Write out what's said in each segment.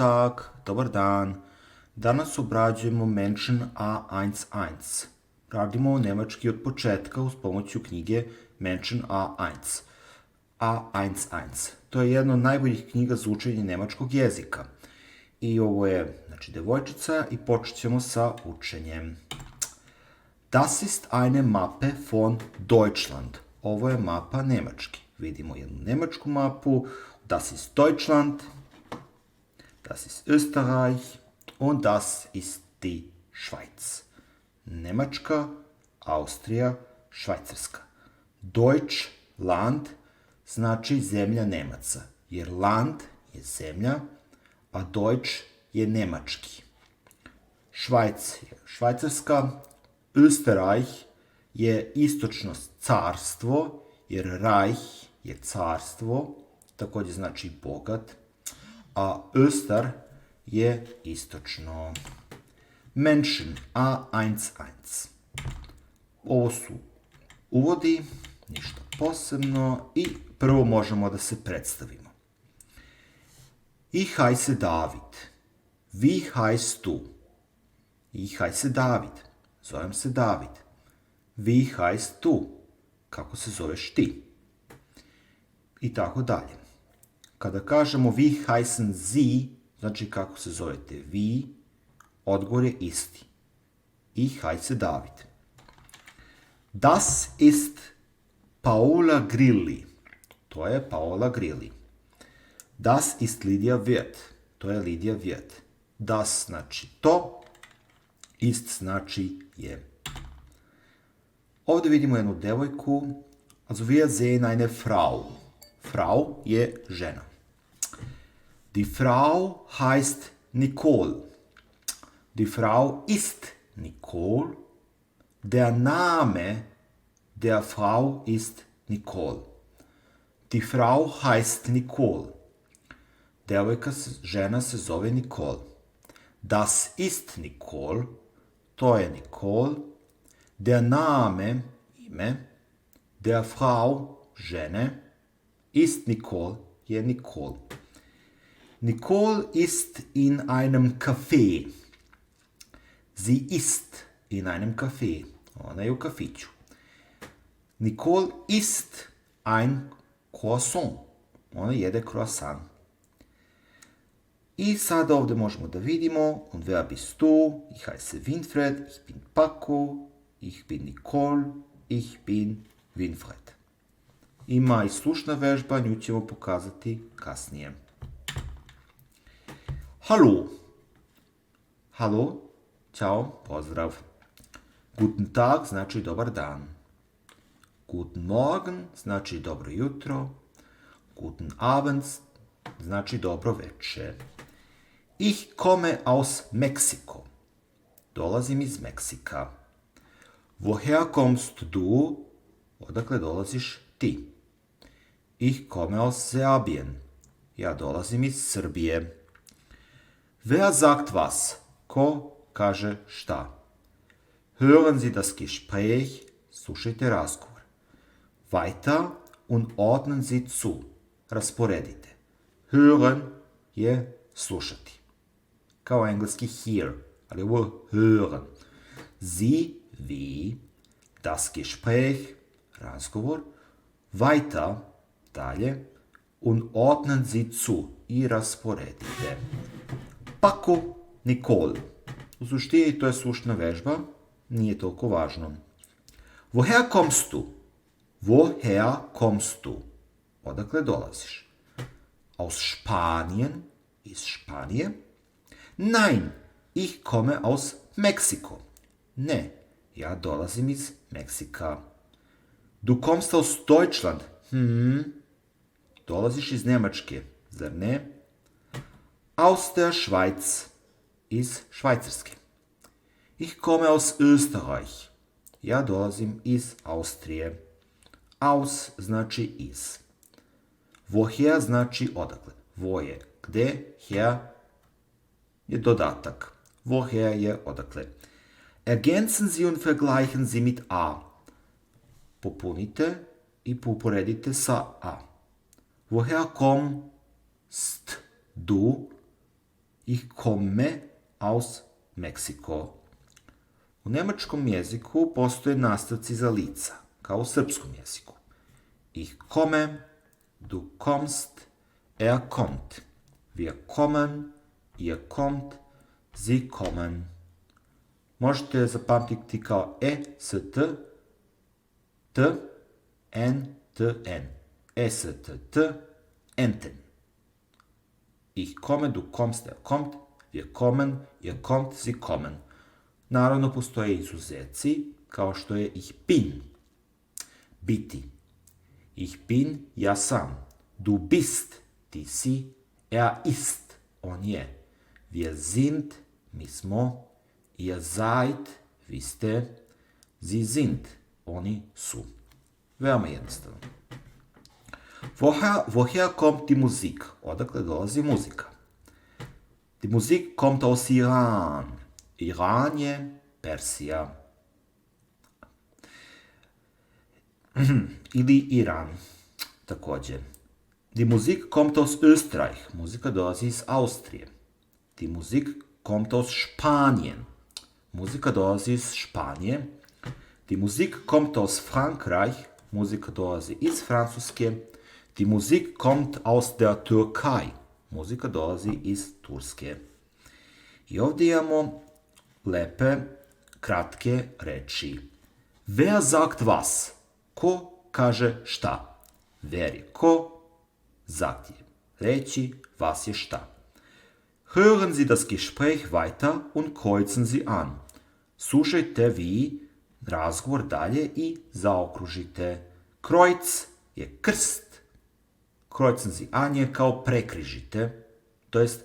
Tag, dobar dan. Danas obrađujemo Menschen A11. Radimo nemački od početka uz pomoću knjige Menschen A1. A11. To je jedna od najboljih knjiga za učenje nemačkog jezika. I ovo je, devojčica i počet ćemo sa učenjem. Das ist eine Mappe von Deutschland. Ovo je mapa Nemačke. Vidimo jednu nemačku mapu. Das ist Deutschland. Das ist Österreich. Und das ist die Schweiz. Nemačka, Austrija, Švajcarska. Deutschland znači zemlja Nemaca. Jer land je zemlja, a Deutsch je nemački. Švajc je Švajcarska. Österreich je istočno carstvo, jer Reich je carstvo, takođe znači bogat, a Öster je istočno. Menschen, A11. Ovo su uvodi, ništa posebno, i prvo možemo da se predstavimo. Ich heiße David. Wie heißt du? Ich heiße David. Zovem se David. Wie heißt du? Kako se zoveš ti? I tako dalje. Kada kažemo wie heißen Sie, znači kako se zovete vi, odgovor je isti. Ich heiße David. Das ist Paola Grilli. To je Paola Grilli. Das ist Lidija Wirth. To je Lidija Wirth. Das znači to, ist znači je. Ovdje vidimo jednu devojku. Also wir sehen eine Frau. Frau je žena. Die Frau heißt Nicole. Die Frau ist Nicole. Der Name der Frau ist Nicole. Die Frau heißt Nicole. Devojka, žena se zove Nicole. Das ist Nicole. To je Nicole. Der Name, ime, der Frau, žene, ist Nicole, je Nicole. Nicole ist in einem Café. Sie ist in einem Café. Ona je u kafiću. Nicole ist ein Croissant. Ona jede croissant. I sada ovdje možemo da vidimo und wer bist du? Ich heiße Winfried, ich bin Paco, ich bin Nicole, ich bin Winfried. Ima i slušna vežba, nju ćemo pokazati kasnije. Hallo. Hallo, ćao, pozdrav. Guten Tag znači dobar dan. Guten Morgen znači dobro jutro. Guten Abend znači dobro večer. Ich komme aus Mexiko. Dolazim iz Meksika. Woher kommst du? Odakle dolaziš ti? Ich komme aus Serbien. Ja dolazim iz Srbije. Wer sagt was? Ko kaže šta? Hören Sie das Gespräch? Slušajte razgovor. Weiter und ordnen Sie zu. Rasporedite. Hören je slušati. Kao engleski hear, ali ovo hören. Sie, vi, das Gespräch, razgovor, weiter, dalje, und ordnen Sie zu, i rasporedite. Paco, Nicole. U suštini to je slušna vežba, nije toliko važno. Woher kommst du? Woher kommst du? Odakle dolaziš? Aus Spanien, iz Španije. Nein, ich komme aus Mexiko. Ne, ja dolazim iz Meksika. Du kommst aus Deutschland. Dolaziš iz Nemačke, zar ne? Aus der Schweiz, iz Švajcarske. Ich komme aus Österreich. Ja dolazim iz Austrije. Aus znači iz. Woher znači odakle. Wo je gde, her je dodatak. Woher je odakle. Ergänzen Sie und vergleichen Sie mit A. Popunite i uporedite sa A. Woher kommst du? Ich komme aus Mexico. U nemačkom jeziku postoje nastavci za lica, kao u srpskom jeziku. Ich komme, du kommst, er kommt. Wir kommen, ihr kommt, sie kommen. Možete zapamtiti kao s, t, n, t, n. S, t, enten. Ich komme, du kommst, er kommt, wir kommen, ihr kommt, sie kommen. Naravno, postoje izuzeci, kao što je ich bin. Biti. Ich bin, ja sam. Du bist, ti si. Er ist, on je. Wir sind, mi smo. Ihr seid, vi ste. Sie sind, oni su. Veoma jednostavno. Woher kommt die Musik? Odakle dolazi muzika? Die Musik kommt aus Iran. Iran je Persija. Ili Iran, također. Die Musik kommt aus Österreich. Muzika dolazi iz Austrije. Die Musik kommt aus Spanien. Muzika dolazi iz Španije. Die Musik kommt aus Frankreich. Muzika dolazi iz Francuske. Die Musik kommt aus der Türkei. Muzika dolazi iz Turske. I ovdje imamo lepe, kratke reči. Wer sagt was? Ko kaže šta? Wer je ko? Sagt je reći, was je šta. Hören Sie das Gespräch weiter und kreuzen Sie an. Slušajte vi razgovor dalje i zaokružite. Kreuz je krst. Kreuzen Sie an je kao prekrižite, to jest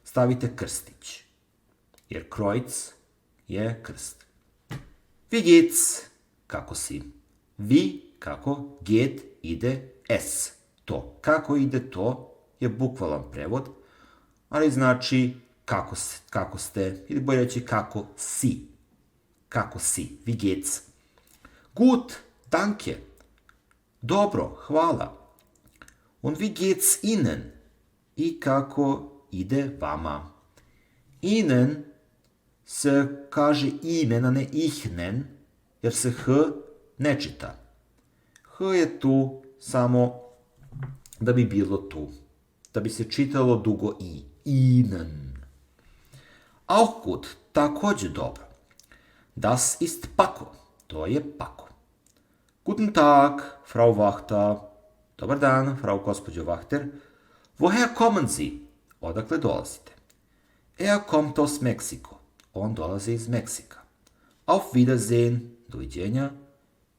stavite krstić. Jer kreuz je krst. Wie geht's? Kako si? Vi, kako, geht, ide, es. To. Kako ide to je bukvalan prevod, ali znači kako ste, ili bolje reći kako si. Kako si? Wie geht's? Gut, danke. Dobro, hvala. Und wie geht's Ihnen? I kako ide vama? Ihnen se kaže Ihnen, a ne ihnen, jer se h ne čita. H je tu samo da bi bilo tu. Da bi se čitalo dugo i. Ihnen. Auch gut, također dobro. Das ist Paco. To je Paco. Guten Tag, Frau Wachter. Dobar dan, Frau gospođo Wachter. Woher kommen Sie? Odakle dolazite? Er kommt aus Mexiko. On dolazi iz Meksika. Auf Wiedersehen. Doviđenja.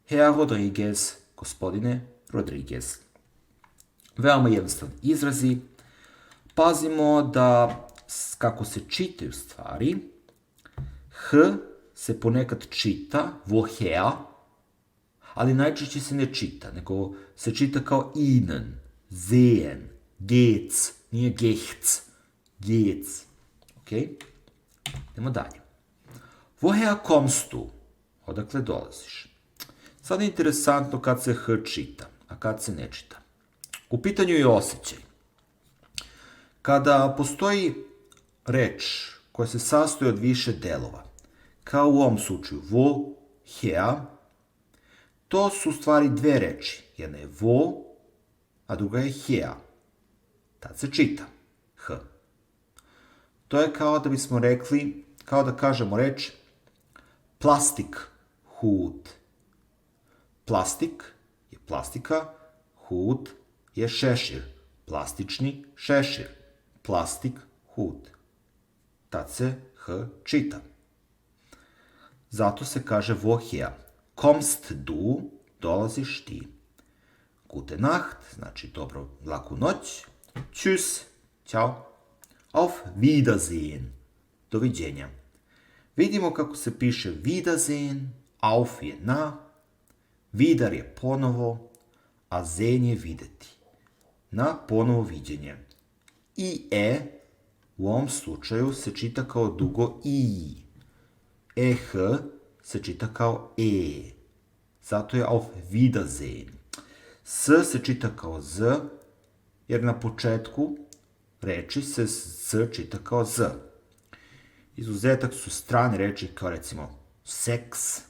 Herr Rodriguez. Gospodine Rodriguez. Veoma jednostavni izrazi. Pazimo da kako se čitaju stvari, h se ponekad čita, woher, ali najčešće se ne čita, nego se čita kao ihnen, sehen, geht's, nije geht's, geht's. Ok? Idemo dalje. Woher kommst du? Odakle dolaziš? Sad je interesantno kad se h čita, a kad se ne čita. U pitanju je osjećaj. Kada postoji reč koja se sastoji od više delova, kao u ovom slučaju wo, her, to su u stvari dve reči. Jedna je wo, a druga je her. Tad se čita h. To je kao da bismo rekli, kao da kažemo reč plastik hut. Plastik je plastika, hut je šešir. Plastični šešir. Plastik hut. Tad se h čita. Zato se kaže woher. Kommst du, dolaziš ti. Gute Nacht, znači dobro, laku noć. Tschüss, ćao. Auf Wiedersehen, doviđenja. Vidimo kako se piše Wiedersehen, auf je na, wieder je ponovo, a sehen je videti. Na ponovo viđenje. I u ovom slučaju se čita kao dugo i. Se čita kao e. Zato je auf Wiedersehen. S se čita kao z, jer na početku reči se z čita kao z. Izuzetak su strane reči kao recimo seks,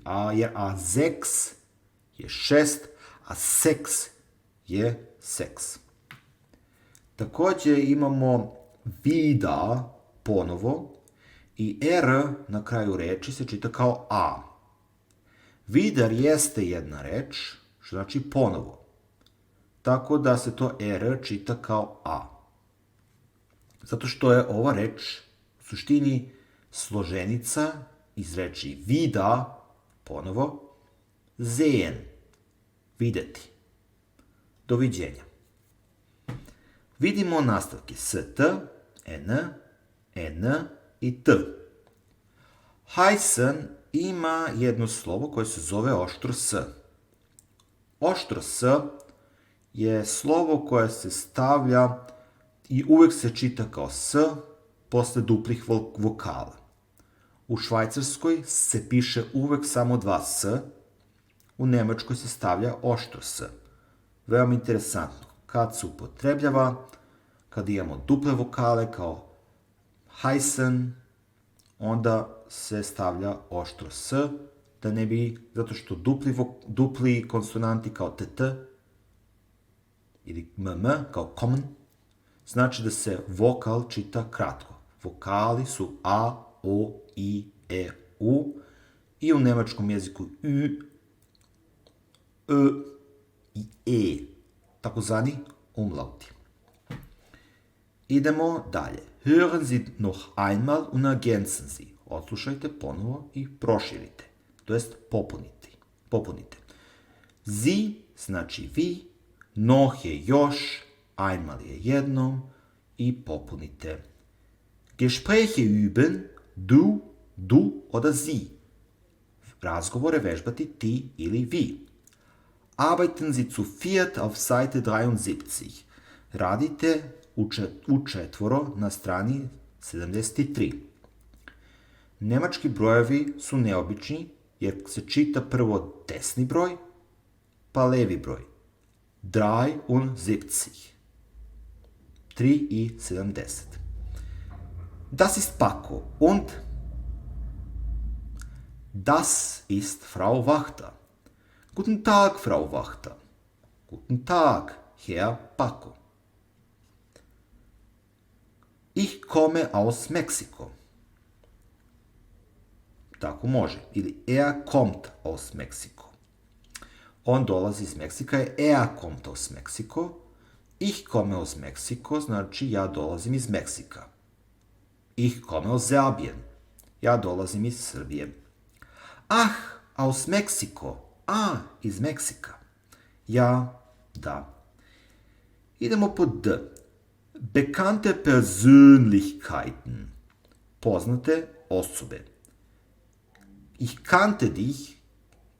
a zeks je 6, a seks je seks. Također imamo vida ponovo i r na kraju reči se čita kao a. Vidar jeste jedna reč, što znači ponovo. Tako da se to r čita kao a. Zato što je ova reč u suštini složenica iz reči vida, ponovo, sehen, videti. Doviđenja. Vidimo nastavke st, n i t. Heißen ima jedno slovo koje se zove oštro s. Oštro s je slovo koje se stavlja i uvek se čita kao s posle duplih vokala. U Švajcarskoj se piše uvek samo dva s, u Nemačkoj se stavlja oštro s. Veoma interesantno. Kad se upotrebljava, kad imamo duple vokale kao heißen, onda se stavlja oštro s, da ne bi, zato što dupli konsonanti kao tt ili kao kommen, znači da se vokal čita kratko. Vokali su a, o, i, e, u i u nemačkom jeziku ü, i e, takozvani umlauti. Idemo dalje. Hören Sie noch einmal und ergänzen Sie. Odslušajte ponovo i proširite, to jest popunite. Sie znači vi, noch je još, einmal je jednom i popunite. Gespräche üben, du oder sie. Razgovore vežbati ti ili vi. Arbeiten Sie zu viert auf Seite 73. Radite u četvoro na strani 73. Nemački brojevi su neobični jer se čita prvo desni broj, pa levi broj. 73. 3 i 70. Das ist Paco und das ist Frau Wachter. Guten Tag, Frau Wachter. Guten Tag, Herr Paco. Ich komme aus Mexiko. Tako može. Ili er kommt aus Mexiko. On dolazi iz Meksika, er kommt aus Mexiko. Ich komme aus Mexiko, znači ja dolazim iz Meksika. Ich komme aus Serbien. Ja dolazim iz Srbije. Ah, aus Mexiko. Iz Meksika. Ja, da. Idemo po D. Bekannte Persönlichkeiten. Poznate osobe. Ich kannte dich.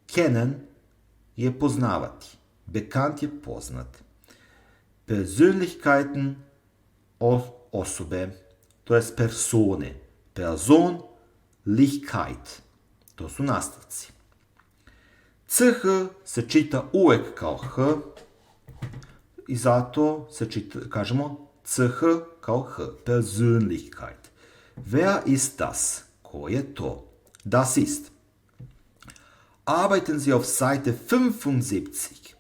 Kennen je poznavati. Bekannt je poznat. Persönlichkeiten osobe. To je persone. Persönlichkeit. To su nastavci. CH se čita uvek kao H i zato se kažemo CH kao H. Persönlichkeit. Wer ist das? Ko je to? Das ist. Arbeiten Sie auf Seite 75.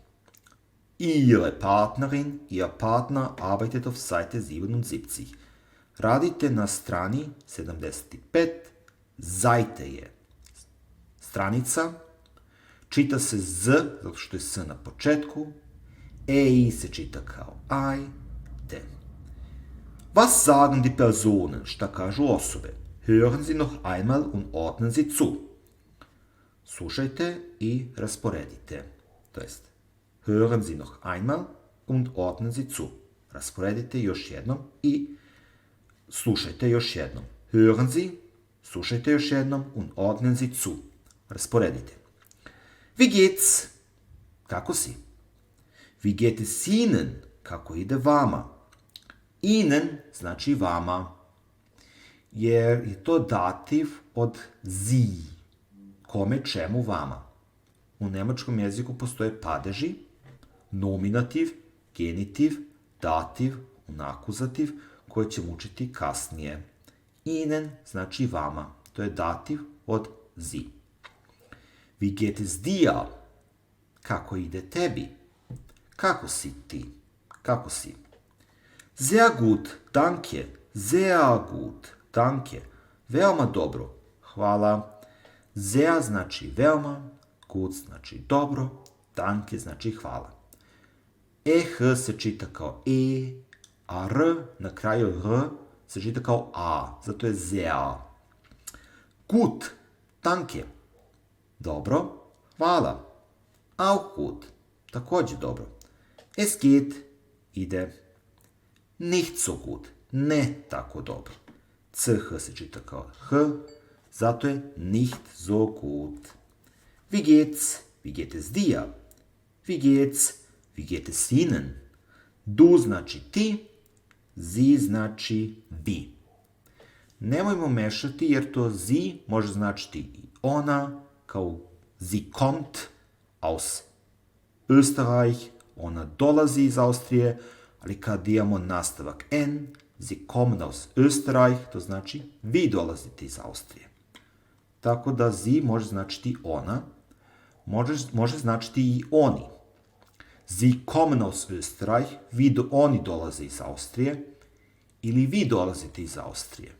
Ihre Partnerin, Ihr Partner arbeitet auf Seite 77. Radite na strani 75. Seite je stranica. Čita se z, zato što je s na početku. I se čita kao I, te. Was sagen die Personen? Šta kažu osobe? Hören Sie noch einmal und ordnen Sie zu. Slušajte i rasporedite. To jest, hören Sie noch einmal und ordnen Sie zu. Rasporedite još jednom i slušajte još jednom. Hören Sie, slušajte još jednom und ordnen Sie zu. Rasporedite. Wie geht's? Kako si? Wie geht es Ihnen? Kako ide vama? Ihnen znači vama, jer je to dativ od Sie. Kome, čemu, vama. U nemačkom jeziku postoje padeži, nominativ, genitiv, dativ, akuzativ, koji ćemo učiti kasnije. Ihnen znači vama. To je dativ od Sie. Wie geht es dir? Kako ide tebi? Kako si ti? Kako si? Sehr gut, danke. Sehr gut, danke. Veoma dobro. Hvala. Sehr znači veoma, gut znači dobro, danke znači hvala. H se čita kao E, a R na kraju R se čita kao A, zato je sehr. Gut, danke. Dobro, hvala. Auch gut, također dobro. Es geht, ide. Nicht so gut, ne tako dobro. CH se čita kao H, zato je nicht so gut. Wie geht's? Wie geht es dir? Wie geht's? Wie geht es Ihnen? Du znači ti, Sie znači vi. Nemojmo mešati jer to Sie može značiti i ona, kao Sie kommt aus Österreich, ona dolazi iz Austrije, ali kad imamo nastavak N, Sie kommen aus Österreich, to znači vi dolazite iz Austrije. Tako da Sie može značiti ona, može značiti i oni. Sie kommen aus Österreich, oni dolaze iz Austrije, ili vi dolazite iz Austrije.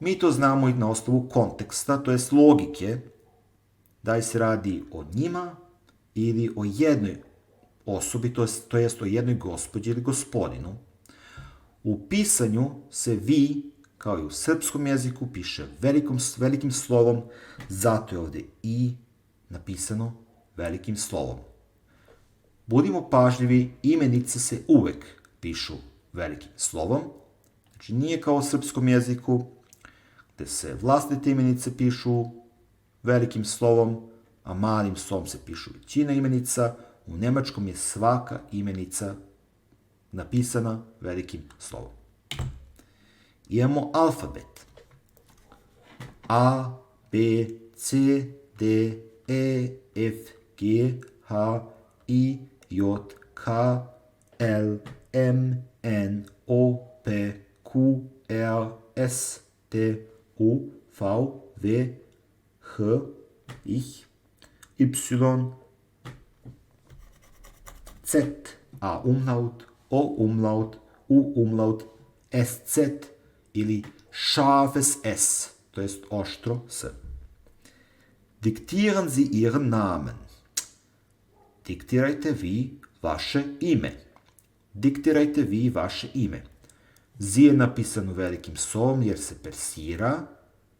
Mi to znamo i na osnovu konteksta, to jest logike, da se radi o njima ili o jednoj osobi, to jest o jednoj gospođi ili gospodinu. U pisanju se vi, kao i u srpskom jeziku, piše velikim slovom, zato je ovdje i napisano velikim slovom. Budimo pažljivi, imenice se uvek pišu velikim slovom. Znači nije kao u srpskom jeziku, gde se vlastite imenice pišu velikim slovom, a malim slovom se pišu većina imenica. U nemačkom je svaka imenica napisana velikim slovom. Imamo alfabet. A, B, C, D, E, F, G, H, I, J, K, L, M, N, O, P, Q, R, S, T, U, V, W, H, ich, Y, Z, A umlaut, O umlaut, U umlaut, SZ ili scharfes S, to jest oštro S. Diktieren Sie Ihren Namen. Diktirajte vi vaše ime. Diktirajte vi vaše ime. Sie je napisano velikim slovom jer se persira,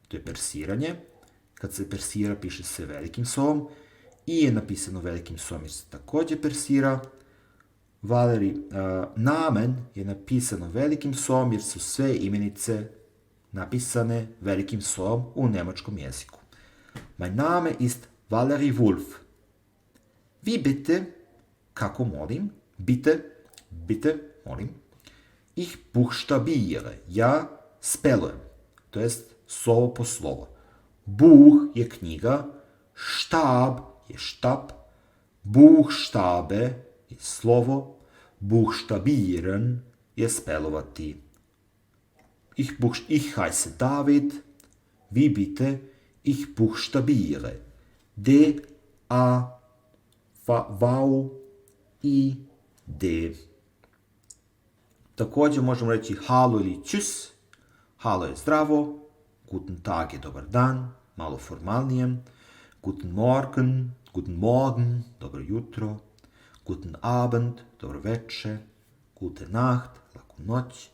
to je persiranje. Kad se persira piše se velikim slovom. I je napisano velikim slovom jer se također persira. Valeri, Namen je napisano velikim slovom jer su sve imenice napisane velikim slovom u nemačkom jeziku. Mein Name ist Valerie Wolf. Wie bitte? Kako molim? Bitte, molim. Ich buchstabiere. Ja spelujem. To jest slovo po slovo. Buch je knjiga, štab je štab, buchstabe je slovo, buchstabieren je spelovati. Ich heiße David. Wie bitte? Ich buchstabiere. D, A, V, I, D. Također možemo reći halo ili tschüss. Halo je zdravo, guten Tag je dobar dan, malo formalnije. Guten Morgen, dobro jutro. Guten Abend, dobro večer. Gute Nacht, laku noć.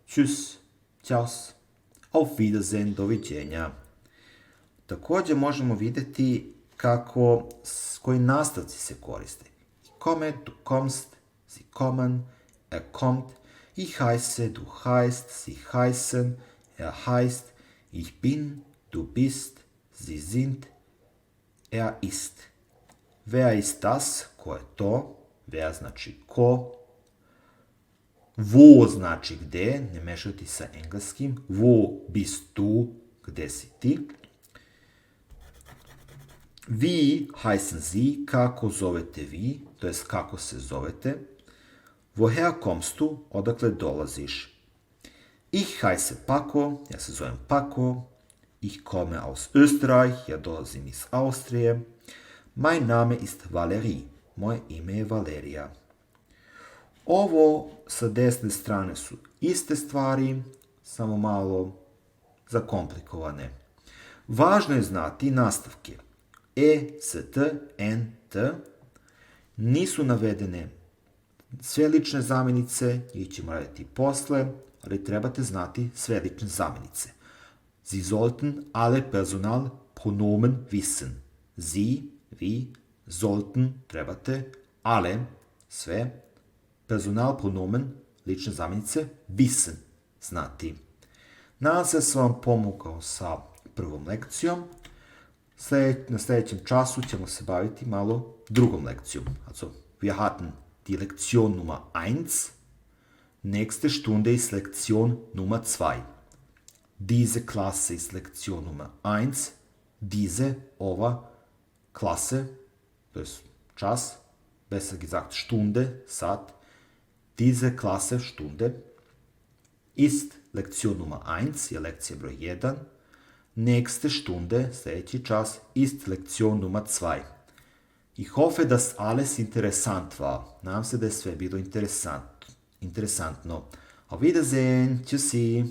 Tschüss, ćaos. Auf Wiedersehen, doviđenja. Također možemo vidjeti koji nastavci se koriste. Ich komme, du kommst, sie kommen, er kommt, ich heiße, du heißt, sie heißen, er heißt, ich bin, du bist, sie sind, er ist. Wer ist das? Ko je to? Wer znači ko. Wo znači gde, ne mešati sa engleskim. Wo bist du? Gde si ti? Wie heißen Sie? Kako zovete vi? To jest kako se zovete. Woher kommst du? Odakle dolaziš? Ich heiße Paco, ja se zovem Paco. Ich komme aus Österreich, ja dolazim iz Austrije. Mein Name ist Valerie, moje ime je Valerija. Ovo sa desne strane su iste stvari, samo malo zakomplikovane. Važno je znati nastavke. E, st, n, t. Nisu navedene sve lične zamjenice, njih ćemo raditi posle, ali trebate znati sve lične zamjenice. Sie sollten alle Personalpronomen wissen. Sie, vi, sollten, trebate, alle, sve, Personalpronomen, lične zamjenice, wissen, znati. Nadam se da sam vam pomogao sa prvom lekcijom. Na sljedećem času ćemo se baviti malo drugom lekcijom. Also, wir hatten die Lektion Nummer 1. Nächste Stunde ist Lektion Nummer 2. Diese Klasse ist Lektion Nummer 1. Diese, ova, Klasse, to je čas, besser gesagt Stunde, sat. Diese Klasse, Stunde, ist Lektion Nummer 1, je lekcija broj 1. Nächste Stunde, sljedeći čas, ist Lektion Nummer 2. Ich hoffe, dass alles interessant war. Nadam se da je sve bilo interesantno. Auf Wiedersehen. Tschüssi.